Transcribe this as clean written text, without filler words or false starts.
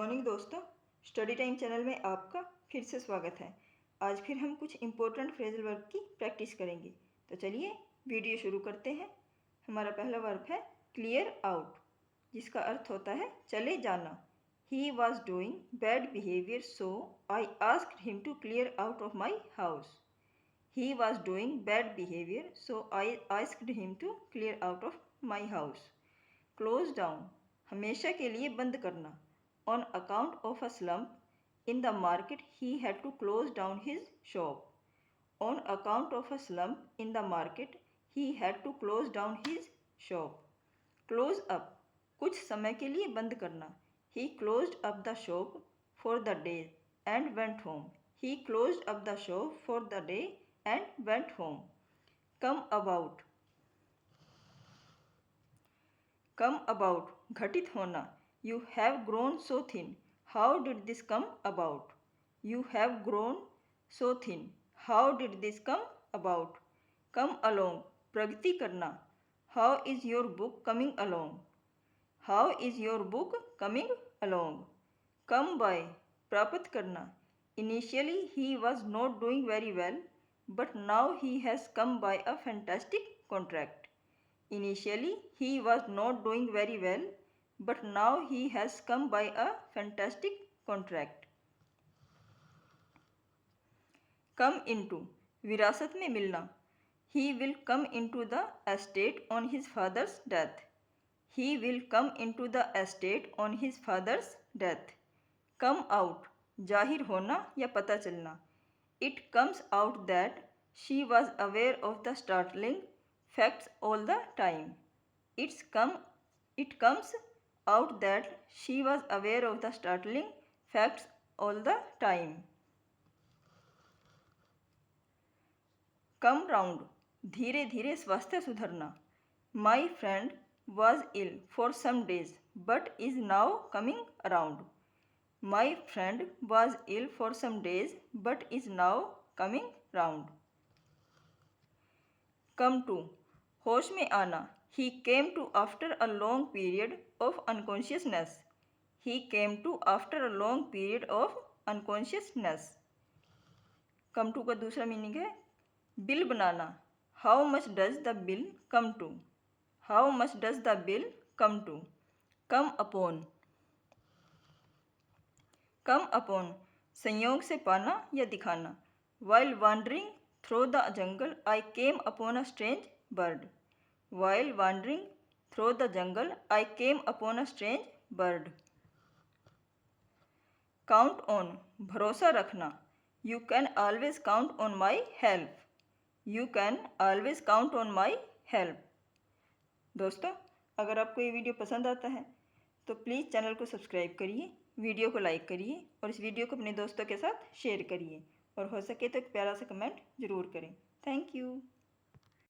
Morning दोस्तों, study time channel में आपका फिर से स्वागत है। आज फिर हम कुछ इम्पोर्टेंट फ्रेजल वर्ब की प्रैक्टिस करेंगे। तो चलिए वीडियो शुरू करते हैं। हमारा पहला वर्ब है क्लियर आउट, जिसका अर्थ होता है चले जाना। He was doing bad behaviour so I asked him to clear out of my house. He was doing bad behaviour so I asked him to clear out of my house. Close down, हमेशा के लिए बंद करना। On account of a slump in the market, he had to close down his shop. On account of a slump in the market, he had to close down his shop. Close up, कुछ समय के लिए बंद करना। He closed up the shop for the day and went home. He closed up the shop for the day and went home. Come about, come about, घटित होना। You have grown so thin. How did this come about? You have grown so thin. How did this come about? Come along, प्रगति करना। How is your book coming along? How is your book coming along? Come by, प्राप्त करना। Initially he was not doing very well, but now he has come by a fantastic contract. Initially he was not doing very well, but now he has come by a fantastic contract. Come into, विरासत में मिलना। He will come into the estate on his father's death. He will come into the estate on his father's death. Come out, जाहिर होना या पता चलना। It comes out that she was aware of the startling facts all the time. It comes out that she was aware of the startling facts all the time. Come round, धीरे धीरे स्वास्थ्य सुधरना। My friend was ill for some days but is now coming around. My friend was ill for some days but is now coming round. Come to, होश में आना। He came to after a long period of unconsciousness. He came to after a long period of unconsciousness. Come to का दूसरा meaning है bill banana. How much does the bill come to? How much does the bill come to? Come upon, come upon, संयोग से पाना या दिखाना। While wandering through the jungle, I came upon a strange bird. While wandering through the jungle, I came upon a strange bird. Count on, भरोसा रखना। You can always count on my help. You can always count on my help. दोस्तों, अगर आपको ये video पसंद आता है तो प्लीज़ चैनल को सब्सक्राइब करिए, वीडियो को लाइक करिए और इस वीडियो को अपने दोस्तों के साथ शेयर करिए और हो सके तो एक प्यारा सा कमेंट ज़रूर करें। Thank you.